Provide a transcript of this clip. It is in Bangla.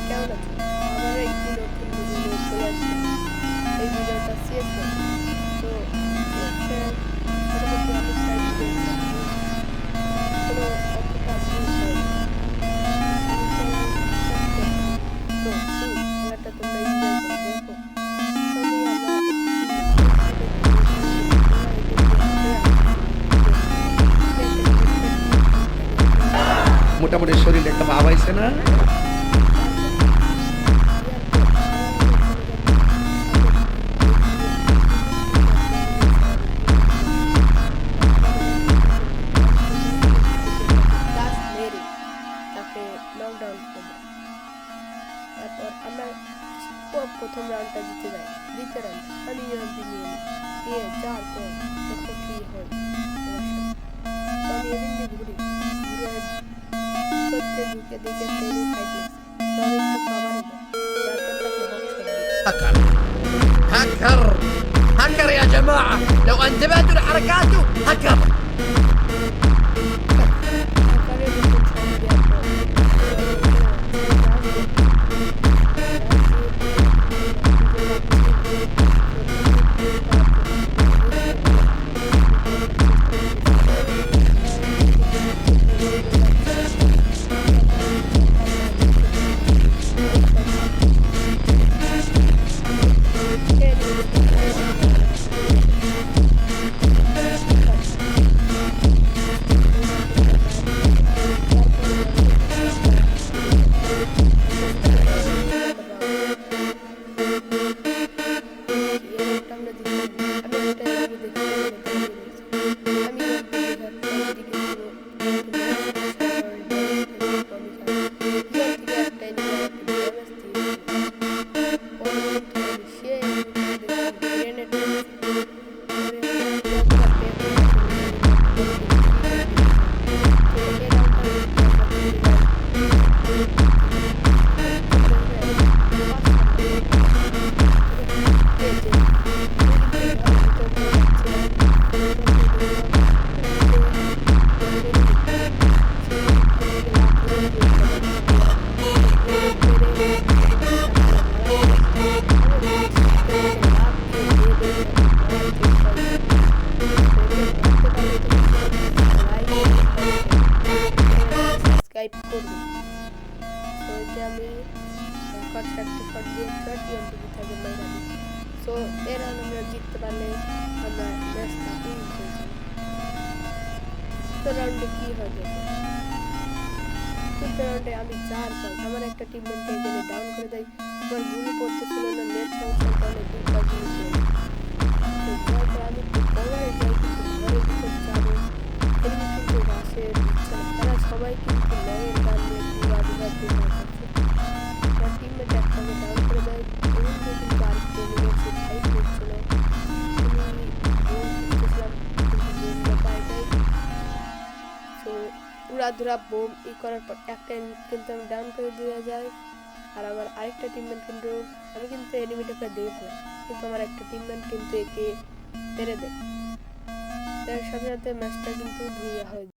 কেমন আছো? আবারও একটি নতুন ভিডিও চলে আসছে। এই ভিডিওটা সিএস তো মোটামুটি অনেক সাইড কোনো অতটা ভুল হয়নি। তো খেলাটা তোমরা এনজয় করে দেখো। তবেই আমরা মোটামুটি শরীরে একটা ভাব আইছে না? লকডাউন করবো। তারপর আমরা প্রথম রাউন্ডটা জিতে যাই। দ্বিতীয় রাউন্ড আমি ইউএমপি নিয়ে যাওয়ার পর দেখো কি হয় আমার সাথে। তো আমি এদিন ঘুরে সত্যি ঢুকে দেখে ট্রেনিং ফাইট লেগেছে। তো আমি একটু খাবারে যাই, তারপর তাকে বক্সর দিই। هكر هكر هكر يا جماعة، لو انتبهتوا لحركاته هكر. সাবস্ক্রাইব করবে। তো এটা আমি একটা শট দিয়ে টিএমটিভি থেকে মেরে দিই। সো এর আমরা জিততে পারলে আমরা ম্যাচটা উইন হয়ে যাই। তো রাউন্ডে কি হয় দেখো। তৃতীয় রাউন্ডে আমি 4 পয়েন্ট, আমার একটা টিমমেটকে এখানে ডাউন করে দেয়। আমার গুলি পড়তেছিল না, নেট সমস্যার কারণে 2টা গুলি পড়ে। তো তারপর আমি একটু কভারে যাই, কিন্তু ঘরের ভিতর যাবো এমনি কিন্তু রাশে দিচ্ছে না। তারা সবাই কিন্তু লয়ের গান নিয়ে পুরা দিতে পারছে। আমার টিমমেট একটাকে ডাউন করে দেয়। এমনি কিন্তু আরেকটা এনিমেছে ফাইট করছিল। আমি বোম করতেছিলাম, কিন্তু বোমটা পাই নাই। সো উড়াধুরা বোম করার পর একটা কিন্তু আমি ডাউন করে দেওয়া যায়। আর আমার আরেকটা টিমমেট কিন্তু আমি কিন্তু এনিমিটাকে দিয়ে ফেলাই, কিন্তু আমার একটা টিমমেট কিন্তু একে মেরে দেয়। তার সাথে সাথে ম্যাচটা কিন্তু ধুইয়া হয়।